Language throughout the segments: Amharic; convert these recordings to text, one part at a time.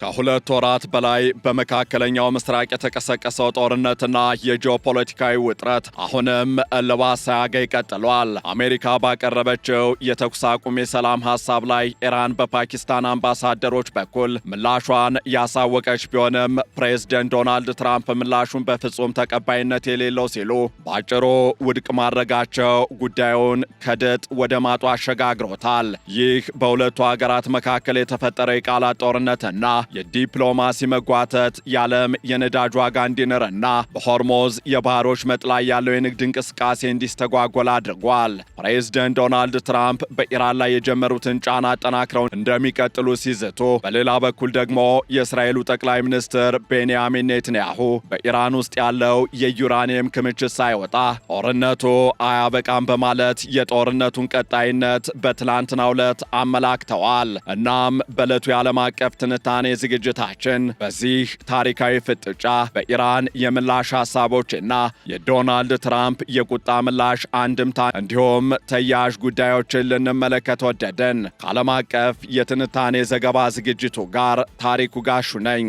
ከሁለት ወራት በላይ በመካከለኛው ምስራቅ የተቀሰቀሰው ጦርነትና የጂኦፖለቲካዊ ውጥረት አሁንም እልባት ሳያገኝ ቀጥሏል። አሜሪካ ባቀረበችው የተኩስ አቁም የሰላም ሐሳብ ላይ ኢራን በፓኪስታን አምባሳደሮች በኩል ምላሿን ያሳወቀች ቢሆንም ፕሬዝደንት ዶናልድ ትራምፕ ምላሹን በፍጹም ተቀባይነት የሌለው ሲሉ ባጭሩ ውድቅ ማድረጋቸው ጉዳዩን ከድጥ ወደ ማጡ አሸጋግሮታል። ይህ በሁለቱ ሀገራት መካከል የተፈጠረው የቃላት ጦርነትና የዲፕሎማሲ መጓተት የዓለም የነዳጅ ዋጋ እንዲንርና በሆርሙዝ የባህሮች መጥላይ ያለው የንግድ እንቅስቃሴ እንዲስተጓጎል አድርጓል። ፕሬዝደንት ዶናልድ ትራምፕ በኢራን ላይ የጀመሩትን ጫና አጠናክረው እንደሚቀጥሉ ሲዝቱ፣ በሌላ በኩል ደግሞ የእስራኤሉ ጠቅላይ ሚኒስትር ቤንያሚን ኔትንያሁ በኢራን ውስጥ ያለው የዩራኒየም ክምችት ሳይወጣ ጦርነቱ አያበቃም በማለት የጦርነቱን ቀጣይነት በትላንትናው ዕለት አመላክተዋል። እናም በዕለቱ የዓለም አቀፍ ትንታኔ ዝግጅታችን በዚህ ታሪካዊ ፍጥጫ በኢራን የምላሽ ሐሳቦችና የዶናልድ ትራምፕ የቁጣ ምላሽ አንድምታ እንዲሁም ተያያዥ ጉዳዮችን ልንመለከት ወደድን። ከዓለም አቀፍ የትንታኔ ዘገባ ዝግጅቱ ጋር ታሪኩ ጋሹ ነኝ።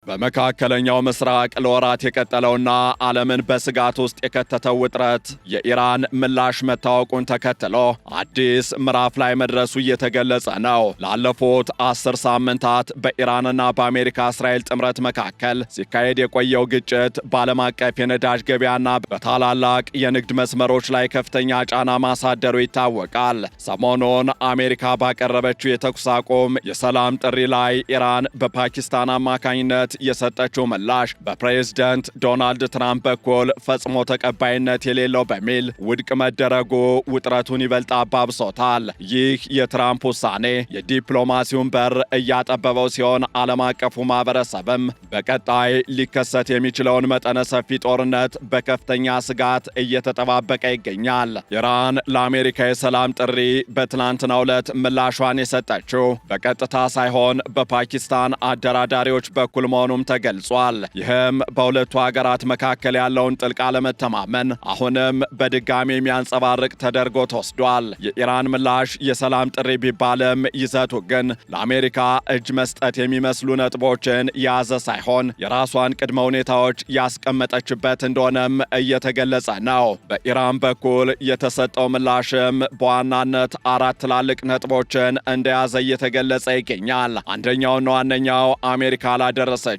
በመካከለኛው ምስራቅ ለወራት የቀጠለውና ዓለምን በስጋት ውስጥ የከተተው ውጥረት የኢራን ምላሽ መታወቁን ተከትሎ አዲስ ምዕራፍ ላይ መድረሱ እየተገለጸ ነው። ላለፉት 10 ሳምንታት በኢራንና በአሜሪካ እስራኤል ጥምረት መካከል ሲካሄድ የቆየው ግጭት በዓለም አቀፍ የነዳጅ ገበያና በታላላቅ የንግድ መስመሮች ላይ ከፍተኛ ጫና ማሳደሩ ይታወቃል። ሰሞኑን አሜሪካ ባቀረበችው የተኩስ አቁም የሰላም ጥሪ ላይ ኢራን በፓኪስታን አማካኝነት የሰጠችው ምላሽ በፕሬዝደንት ዶናልድ ትራምፕ በኩል ፈጽሞ ተቀባይነት የሌለው በሚል ውድቅ መደረጉ ውጥረቱን ይበልጥ አባብሶታል። ይህ የትራምፕ ውሳኔ የዲፕሎማሲውን በር እያጠበበው ሲሆን ዓለም አቀፉ ማህበረሰብም በቀጣይ ሊከሰት የሚችለውን መጠነ ሰፊ ጦርነት በከፍተኛ ስጋት እየተጠባበቀ ይገኛል። ኢራን ለአሜሪካ የሰላም ጥሪ በትናንትናው ዕለት ምላሿን የሰጠችው በቀጥታ ሳይሆን በፓኪስታን አደራዳሪዎች በኩል መሆኑም ተገልጿል። ይህም በሁለቱ ሀገራት መካከል ያለውን ጥልቅ አለመተማመን አሁንም በድጋሚ የሚያንጸባርቅ ተደርጎ ተወስዷል። የኢራን ምላሽ የሰላም ጥሪ ቢባልም ይዘቱ ግን ለአሜሪካ እጅ መስጠት የሚመስሉ ነጥቦችን የያዘ ሳይሆን የራሷን ቅድመ ሁኔታዎች ያስቀመጠችበት እንደሆነም እየተገለጸ ነው። በኢራን በኩል የተሰጠው ምላሽም በዋናነት 4 ትላልቅ ነጥቦችን እንደያዘ እየተገለጸ ይገኛል። አንደኛውና ዋነኛው አሜሪካ ላደረሰችው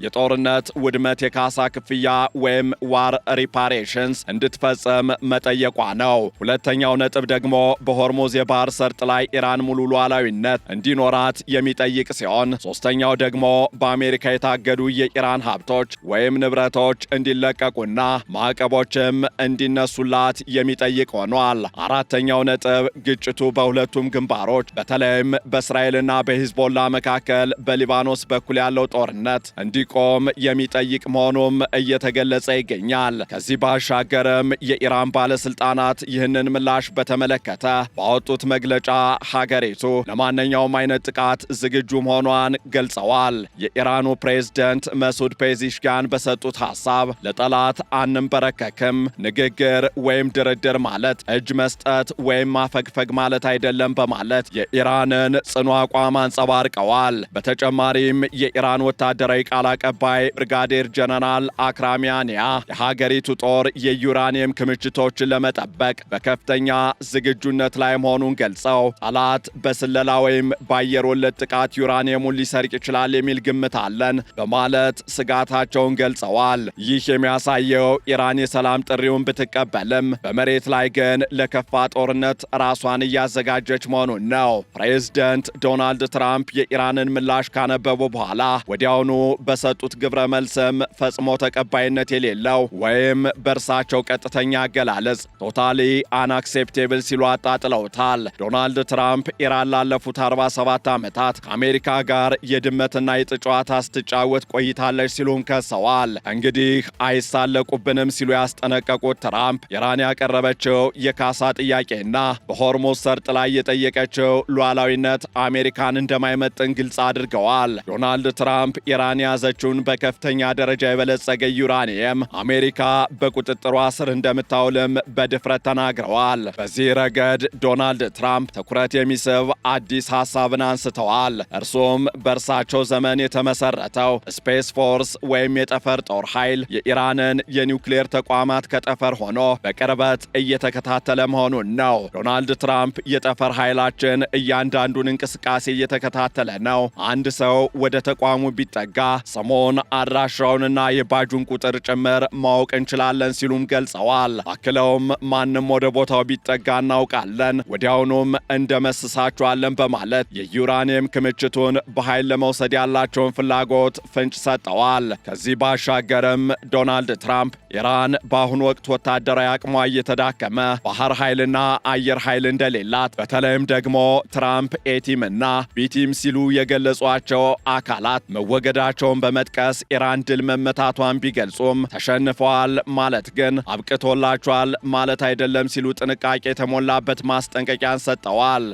የጦርነት ውድመት የካሳ ክፍያ ወይም ዋር ሪፓሬሽንስ እንድትፈጽም መጠየቋ ነው። ሁለተኛው ነጥብ ደግሞ በሆርሙዝ የባህር ሰርጥ ላይ ኢራን ሙሉ ሉዓላዊነት እንዲኖራት የሚጠይቅ ሲሆን፣ ሶስተኛው ደግሞ በአሜሪካ የታገዱ የኢራን ሀብቶች ወይም ንብረቶች እንዲለቀቁና ማዕቀቦችም እንዲነሱላት የሚጠይቅ ሆኗል። አራተኛው ነጥብ ግጭቱ በሁለቱም ግንባሮች በተለይም በእስራኤልና በሂዝቦላ መካከል በሊባኖስ በኩል ያለው ጦርነት እንዲቆም የሚጠይቅ መሆኑም እየተገለጸ ይገኛል። ከዚህ ባሻገርም የኢራን ባለስልጣናት ይህንን ምላሽ በተመለከተ ባወጡት መግለጫ ሀገሪቱ ለማንኛውም አይነት ጥቃት ዝግጁ መሆኗን ገልጸዋል። የኢራኑ ፕሬዝደንት መሱድ ፔዚሽኪያን በሰጡት ሐሳብ ለጠላት አንንበረከክም፣ ንግግር ወይም ድርድር ማለት እጅ መስጠት ወይም ማፈግፈግ ማለት አይደለም በማለት የኢራንን ጽኑ አቋም አንጸባርቀዋል። በተጨማሪም የኢራን ወታደራዊ ቃል አቀባይ ብርጋዴር ጀነራል አክራሚያንያ የሀገሪቱ ጦር የዩራኒየም ክምችቶችን ለመጠበቅ በከፍተኛ ዝግጁነት ላይ መሆኑን ገልጸው ጠላት በስለላ ወይም በአየር ወለድ ጥቃት ዩራኒየሙን ሊሰርቅ ይችላል የሚል ግምት አለን በማለት ስጋታቸውን ገልጸዋል። ይህ የሚያሳየው ኢራን የሰላም ጥሪውን ብትቀበልም በመሬት ላይ ግን ለከፋ ጦርነት ራሷን እያዘጋጀች መሆኑን ነው። ፕሬዝደንት ዶናልድ ትራምፕ የኢራንን ምላሽ ካነበቡ በኋላ ወዲያውኑ በሰጡት ግብረ መልስም ፈጽሞ ተቀባይነት የሌለው ወይም በእርሳቸው ቀጥተኛ አገላለጽ ቶታሊ አንአክሴፕቴብል ሲሉ አጣጥለውታል። ዶናልድ ትራምፕ ኢራን ላለፉት 47 ዓመታት ከአሜሪካ ጋር የድመትና የጥ ጨዋታ ስትጫወት ቆይታለች ሲሉም ከሰዋል። እንግዲህ አይሳለቁብንም ሲሉ ያስጠነቀቁት ትራምፕ ኢራን ያቀረበችው የካሳ ጥያቄና በሆርሙዝ ሰርጥ ላይ የጠየቀችው ሉዓላዊነት አሜሪካን እንደማይመጥን ግልጽ አድርገዋል። ዶናልድ ትራምፕ ኢራን የያዘችውን በከፍተኛ ደረጃ የበለጸገ ዩራኒየም አሜሪካ በቁጥጥሯ ስር እንደምታውልም በድፍረት ተናግረዋል። በዚህ ረገድ ዶናልድ ትራምፕ ትኩረት የሚስብ አዲስ ሐሳብን አንስተዋል። እርሱም በእርሳቸው ዘመን የተመሰረተው ስፔስ ፎርስ ወይም የጠፈር ጦር ኃይል የኢራንን የኒውክሌር ተቋማት ከጠፈር ሆኖ በቅርበት እየተከታተለ መሆኑን ነው። ዶናልድ ትራምፕ የጠፈር ኃይላችን እያንዳንዱን እንቅስቃሴ እየተከታተለ ነው፣ አንድ ሰው ወደ ተቋሙ ቢጠጋ ስሙን፣ አድራሻውንና የባጁን ቁጥር ጭምር ማወቅ እንችላለን ሲሉም ገልጸዋል። አክለውም ማንም ወደ ቦታው ቢጠጋ እናውቃለን፣ ወዲያውኑም እንደመስሳቸዋለን በማለት የዩራኒየም ክምችቱን በኃይል ለመውሰድ ያላቸውን ፍላጎት ፍንጭ ሰጠዋል። ከዚህ ባሻገርም ዶናልድ ትራምፕ ኢራን በአሁኑ ወቅት ወታደራዊ አቅሟ እየተዳከመ ባህር ኃይልና አየር ኃይል እንደሌላት በተለይም ደግሞ ትራምፕ ኤቲም እና ቢቲም ሲሉ የገለጿቸው አካላት መወገዳቸውን በመጥቀስ ኢራን ድል መመታቷን ቢገልጹም ተሸንፈዋል ማለት ግን አብቅቶላቸዋል ማለት አይደለም ሲሉ ጥንቃቄ የተሞላበት ማስጠንቀቂያን ሰጠዋል።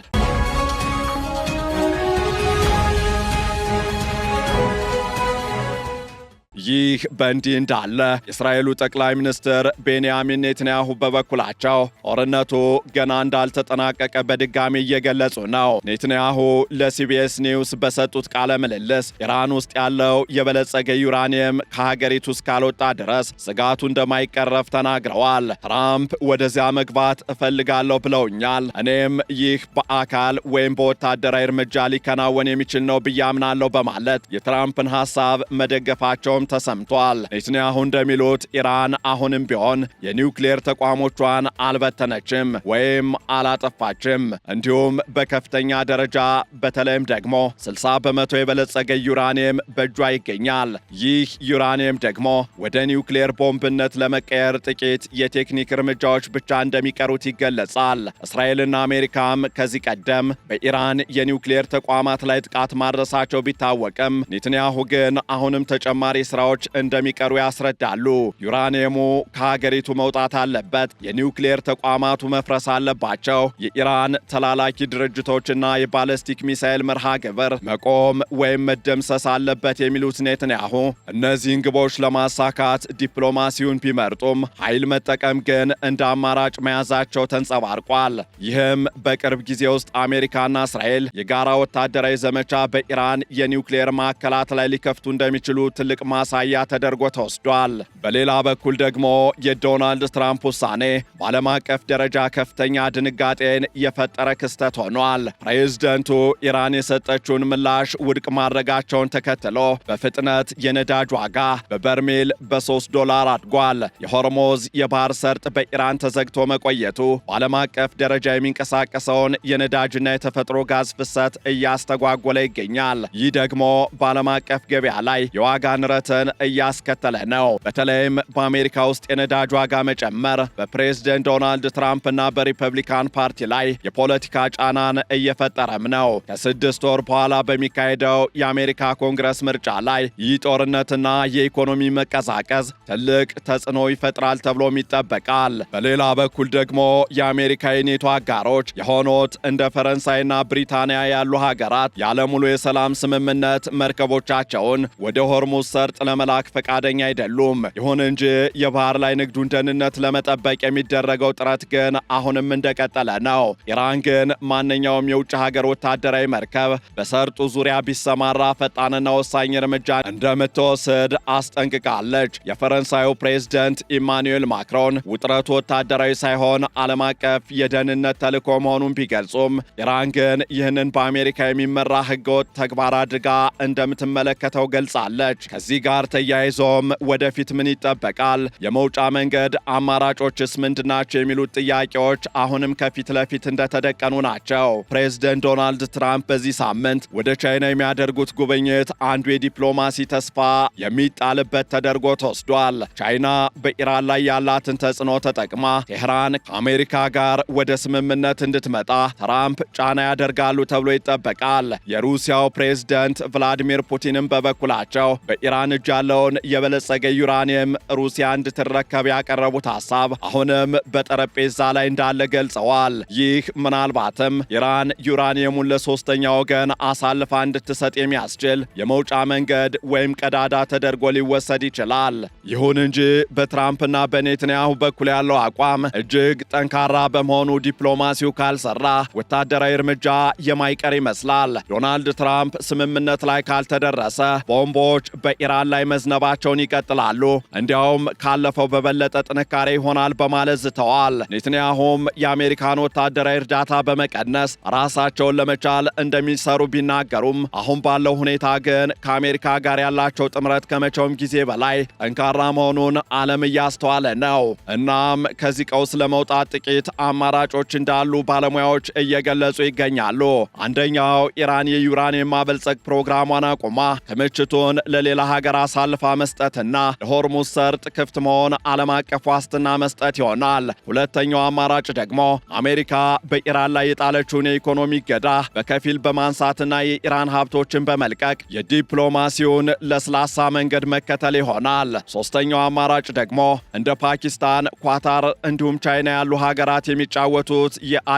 ይህ በእንዲህ እንዳለ የእስራኤሉ ጠቅላይ ሚኒስትር ቤንያሚን ኔትንያሁ በበኩላቸው ጦርነቱ ገና እንዳልተጠናቀቀ በድጋሚ እየገለጹ ነው። ኔትንያሁ ለሲቢኤስ ኒውስ በሰጡት ቃለ ምልልስ ኢራን ውስጥ ያለው የበለጸገ ዩራኒየም ከሀገሪቱ እስካልወጣ ድረስ ስጋቱ እንደማይቀረፍ ተናግረዋል። ትራምፕ ወደዚያ መግባት እፈልጋለሁ ብለውኛል። እኔም ይህ በአካል ወይም በወታደራዊ እርምጃ ሊከናወን የሚችል ነው ብዬ አምናለሁ በማለት የትራምፕን ሐሳብ መደገፋቸውም ተሰምቷል። ኔትንያሁ እንደሚሉት ኢራን አሁንም ቢሆን የኒውክሌር ተቋሞቿን አልበተነችም ወይም አላጠፋችም። እንዲሁም በከፍተኛ ደረጃ በተለይም ደግሞ 60 በመቶ የበለጸገ ዩራኒየም በእጇ ይገኛል። ይህ ዩራኒየም ደግሞ ወደ ኒውክሌር ቦምብነት ለመቀየር ጥቂት የቴክኒክ እርምጃዎች ብቻ እንደሚቀሩት ይገለጻል። እስራኤልና አሜሪካም ከዚህ ቀደም በኢራን የኒውክሌር ተቋማት ላይ ጥቃት ማድረሳቸው ቢታወቅም ኔትንያሁ ግን አሁንም ተጨማሪ ስራዎች እንደሚቀሩ ያስረዳሉ። ዩራኒየሙ ከሀገሪቱ መውጣት አለበት፣ የኒውክሌር ተቋማቱ መፍረስ አለባቸው፣ የኢራን ተላላኪ ድርጅቶችና የባለስቲክ ሚሳኤል መርሃ ግብር መቆም ወይም መደምሰስ አለበት የሚሉት ኔትንያሁ እነዚህን ግቦች ለማሳካት ዲፕሎማሲውን ቢመርጡም ኃይል መጠቀም ግን እንደ አማራጭ መያዛቸው ተንጸባርቋል። ይህም በቅርብ ጊዜ ውስጥ አሜሪካና እስራኤል የጋራ ወታደራዊ ዘመቻ በኢራን የኒውክሌር ማዕከላት ላይ ሊከፍቱ እንደሚችሉ ትልቅ ማሳያ ተደርጎ ተወስዷል። በሌላ በኩል ደግሞ የዶናልድ ትራምፕ ውሳኔ በዓለም አቀፍ ደረጃ ከፍተኛ ድንጋጤን የፈጠረ ክስተት ሆኗል። ፕሬዝደንቱ ኢራን የሰጠችውን ምላሽ ውድቅ ማድረጋቸውን ተከትሎ በፍጥነት የነዳጅ ዋጋ በበርሜል $3 አድጓል። የሆርሙዝ የባህር ሰርጥ በኢራን ተዘግቶ መቆየቱ በዓለም አቀፍ ደረጃ የሚንቀሳቀሰውን የነዳጅና የተፈጥሮ ጋዝ ፍሰት እያስተጓጎለ ይገኛል። ይህ ደግሞ በዓለም አቀፍ ገበያ ላይ የዋጋ ንረትን እያስከተለ ነው። በተለይም በአሜሪካ ውስጥ የነዳጅ ዋጋ መጨመር በፕሬዝደንት ዶናልድ ትራምፕ እና በሪፐብሊካን ፓርቲ ላይ የፖለቲካ ጫናን እየፈጠረም ነው። ከ6 ወር በኋላ በሚካሄደው የአሜሪካ ኮንግረስ ምርጫ ላይ ይህ ጦርነትና የኢኮኖሚ መቀዛቀዝ ትልቅ ተጽዕኖ ይፈጥራል ተብሎም ይጠበቃል። በሌላ በኩል ደግሞ የአሜሪካ የኔቶ አጋሮች የሆኑት እንደ ፈረንሳይና ብሪታንያ ያሉ ሀገራት ያለ ሙሉ የሰላም ስምምነት መርከቦቻቸውን ወደ ሆርሙዝ ሰርጥ ለመላክ ፈቃደኛ አይደሉም። ይሁን እንጂ የባህር ላይ ንግዱን ደህንነት ለመጠበቅ የሚደረገው ጥረት ግን አሁንም እንደቀጠለ ነው። ኢራን ግን ማንኛውም የውጭ ሀገር ወታደራዊ መርከብ በሰርጡ ዙሪያ ቢሰማራ ፈጣንና ወሳኝ እርምጃ እንደምትወስድ አስጠንቅቃለች። የፈረንሳዩ ፕሬዝደንት ኢማኑኤል ማክሮን ውጥረቱ ወታደራዊ ሳይሆን ዓለም አቀፍ የደህንነት ተልዕኮ መሆኑን ቢገልጹም ኢራን ግን ይህንን በአሜሪካ የሚመራ ህገወጥ ተግባር አድርጋ እንደምትመለከተው ገልጻለች። ከዚህ ጋር ጋር ተያይዞም ወደፊት ምን ይጠበቃል? የመውጫ መንገድ አማራጮችስ ምንድናቸው? የሚሉት ጥያቄዎች አሁንም ከፊት ለፊት እንደተደቀኑ ናቸው። ፕሬዝደንት ዶናልድ ትራምፕ በዚህ ሳምንት ወደ ቻይና የሚያደርጉት ጉብኝት አንዱ የዲፕሎማሲ ተስፋ የሚጣልበት ተደርጎ ተወስዷል። ቻይና በኢራን ላይ ያላትን ተጽዕኖ ተጠቅማ ቴህራን ከአሜሪካ ጋር ወደ ስምምነት እንድትመጣ ትራምፕ ጫና ያደርጋሉ ተብሎ ይጠበቃል። የሩሲያው ፕሬዝደንት ቭላዲሚር ፑቲንም በበኩላቸው በኢራን እጅ ያለውን የበለጸገ ዩራኒየም ሩሲያ እንድትረከብ ያቀረቡት ሐሳብ አሁንም በጠረጴዛ ላይ እንዳለ ገልጸዋል። ይህ ምናልባትም ኢራን ዩራኒየሙን ለሶስተኛ ወገን አሳልፋ እንድትሰጥ የሚያስችል የመውጫ መንገድ ወይም ቀዳዳ ተደርጎ ሊወሰድ ይችላል። ይሁን እንጂ በትራምፕና በኔትንያሁ በኩል ያለው አቋም እጅግ ጠንካራ በመሆኑ ዲፕሎማሲው ካልሰራ ወታደራዊ እርምጃ የማይቀር ይመስላል። ዶናልድ ትራምፕ ስምምነት ላይ ካልተደረሰ ቦምቦች በኢራን ላይ መዝነባቸውን ይቀጥላሉ፣ እንዲያውም ካለፈው በበለጠ ጥንካሬ ይሆናል በማለት ዝተዋል። ኔትንያሁም የአሜሪካን ወታደራዊ እርዳታ በመቀነስ ራሳቸውን ለመቻል እንደሚሰሩ ቢናገሩም አሁን ባለው ሁኔታ ግን ከአሜሪካ ጋር ያላቸው ጥምረት ከመቼውም ጊዜ በላይ ጠንካራ መሆኑን ዓለም እያስተዋለ ነው። እናም ከዚህ ቀውስ ለመውጣት ጥቂት አማራጮች እንዳሉ ባለሙያዎች እየገለጹ ይገኛሉ። አንደኛው ኢራን የዩራኒየም ማበልጸግ ፕሮግራሟን አቁማ ክምችቱን ለሌላ ሀገር አሳልፋ መስጠትና ለሆርሙዝ ሰርጥ ክፍት መሆን ዓለም አቀፍ ዋስትና መስጠት ይሆናል። ሁለተኛው አማራጭ ደግሞ አሜሪካ በኢራን ላይ የጣለችውን የኢኮኖሚ እገዳ በከፊል በማንሳትና የኢራን ሀብቶችን በመልቀቅ የዲፕሎማሲውን ለስላሳ መንገድ መከተል ይሆናል። ሶስተኛው አማራጭ ደግሞ እንደ ፓኪስታን፣ ኳታር እንዲሁም ቻይና ያሉ ሀገራት የሚጫወቱት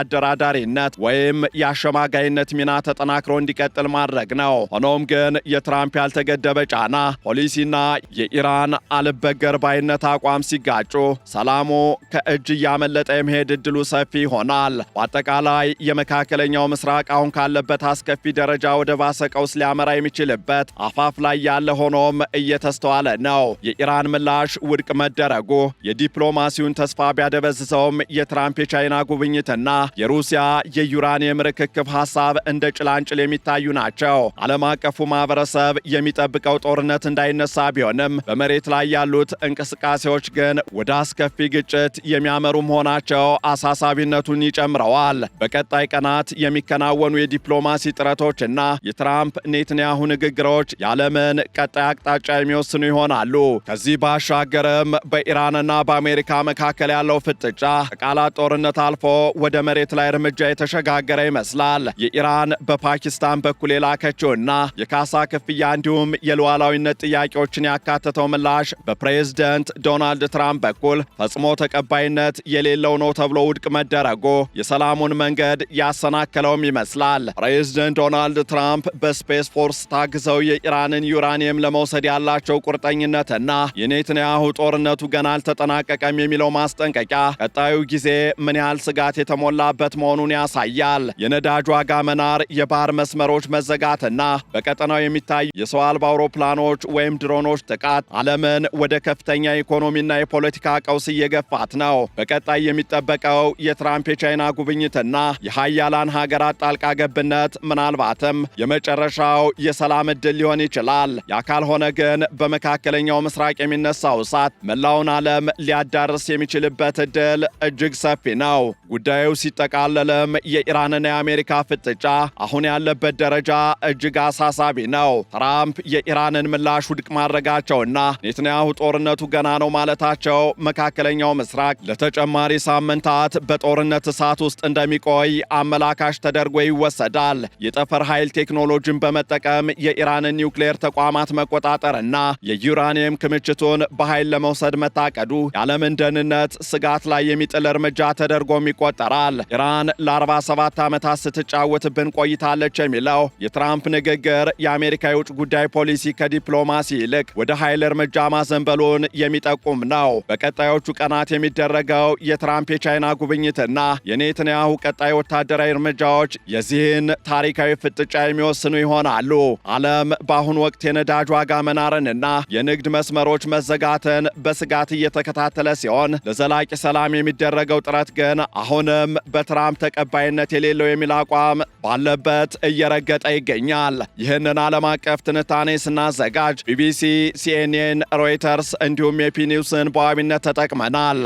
የአደራዳሪነት ወይም የአሸማጋይነት ሚና ተጠናክሮ እንዲቀጥል ማድረግ ነው። ሆኖም ግን የትራምፕ ያልተገደበ ጫና ፖሊሲና የኢራን አልበገር ባይነት አቋም ሲጋጩ ሰላሙ ከእጅ እያመለጠ የመሄድ እድሉ ሰፊ ይሆናል። በአጠቃላይ የመካከለኛው ምስራቅ አሁን ካለበት አስከፊ ደረጃ ወደ ባሰ ቀውስ ሊያመራ የሚችልበት አፋፍ ላይ ያለ ሆኖም እየተስተዋለ ነው። የኢራን ምላሽ ውድቅ መደረጉ የዲፕሎማሲውን ተስፋ ቢያደበዝዘውም የትራምፕ የቻይና ጉብኝትና የሩሲያ የዩራኒየም ርክክብ ሐሳብ እንደ ጭላንጭል የሚታዩ ናቸው። ዓለም አቀፉ ማህበረሰብ የሚጠብቀው ጦርነት እንዳይነሳ ቢሆንም በመሬት ላይ ያሉት እንቅስቃሴዎች ግን ወደ አስከፊ ግጭት የሚያመሩ መሆናቸው አሳሳቢነቱን ይጨምረዋል። በቀጣይ ቀናት የሚከናወኑ የዲፕሎማሲ ጥረቶችና የትራምፕ ኔትንያሁ ንግግሮች የዓለምን ቀጣይ አቅጣጫ የሚወስኑ ይሆናሉ። ከዚህ ባሻገርም በኢራንና በአሜሪካ መካከል ያለው ፍጥጫ ከቃላት ጦርነት አልፎ ወደ መሬት ላይ እርምጃ የተሸጋገረ ይመስላል። የኢራን በፓኪስታን በኩል የላከችውና የካሳ ክፍያ እንዲሁም የሉዓላዊነት ጥያቄዎችን ያካተተው ምላሽ በፕሬዝደንት ዶናልድ ትራምፕ በኩል ፈጽሞ ተቀባይነት የሌለው ነው ተብሎ ውድቅ መደረጉ የሰላሙን መንገድ ያሰናከለውም ይመስላል። ፕሬዝደንት ዶናልድ ትራምፕ በስፔስ ፎርስ ታግዘው የኢራንን ዩራኒየም ለመውሰድ ያላቸው ቁርጠኝነትና የኔትንያሁ ጦርነቱ ገና አልተጠናቀቀም የሚለው ማስጠንቀቂያ ቀጣዩ ጊዜ ምን ያህል ስጋት የተሞላበት መሆኑን ያሳያል። የነዳጅ ዋጋ መናር፣ የባህር መስመሮች መዘጋትና በቀጠናው የሚታይ የሰው አልባ አውሮፕላኖች ወይም ድሮኖች ጥቃት ዓለምን ወደ ከፍተኛ ኢኮኖሚና የፖለቲካ ቀውስ እየገፋት ነው። በቀጣይ የሚጠበቀው የትራምፕ የቻይና ጉብኝትና የሀያላን ሀገራት ጣልቃ ገብነት ምናልባትም የመጨረሻው የሰላም ዕድል ሊሆን ይችላል። ያ ካልሆነ ግን በመካከለኛው ምስራቅ የሚነሳው እሳት መላውን ዓለም ሊያዳርስ የሚችልበት ዕድል እጅግ ሰፊ ነው። ጉዳዩ ሲጠቃለልም የኢራንና የአሜሪካ ፍጥጫ አሁን ያለበት ደረጃ እጅግ አሳሳቢ ነው። ትራምፕ የኢራንን ምላሽ ውድቅ ማድረጋቸውና ኔትንያሁ ጦርነቱ ገና ነው ማለታቸው መካከለኛው ምስራቅ ለተጨማሪ ሳምንታት በጦርነት እሳት ውስጥ እንደሚቆይ አመላካሽ ተደርጎ ይወሰዳል። የጠፈር ኃይል ቴክኖሎጂን በመጠቀም የኢራንን ኒውክሌር ተቋማት መቆጣጠርና የዩራኒየም ክምችቱን በኃይል ለመውሰድ መታቀዱ የዓለምን ደህንነት ስጋት ላይ የሚጥል እርምጃ ተደርጎም ይቆጠራል። ኢራን ለ47 ዓመታት ስትጫወትብን ቆይታለች የሚለው የትራምፕ ንግግር የአሜሪካ የውጭ ጉዳይ ፖሊሲ ከዲፕሎማሲ ይልቅ ወደ ኃይል እርምጃ ማዘንበሉን የሚጠቁም ነው። በቀጣዮቹ ቀናት የሚደረገው የትራምፕ የቻይና ጉብኝትና የኔትንያሁ ቀጣይ ወታደራዊ እርምጃዎች የዚህን ታሪካዊ ፍጥጫ የሚወስኑ ይሆናሉ። ዓለም በአሁኑ ወቅት የነዳጅ ዋጋ መናርንና የንግድ መስመሮች መዘጋትን በስጋት እየተከታተለ ሲሆን ለዘላቂ ሰላም የሚደረገው ጥረት ግን አሁንም በትራምፕ ተቀባይነት የሌለው የሚል አቋም ባለበት እየረገጠ ይገኛል። ይህንን ዓለም አቀፍ ትንታኔ ስናዘጋጅ ቢቢሲ፣ ሲኤንኤን፣ ሮይተርስ እንዲሁም የፒ ኒውስን በዋቢነት ተጠቅመናል።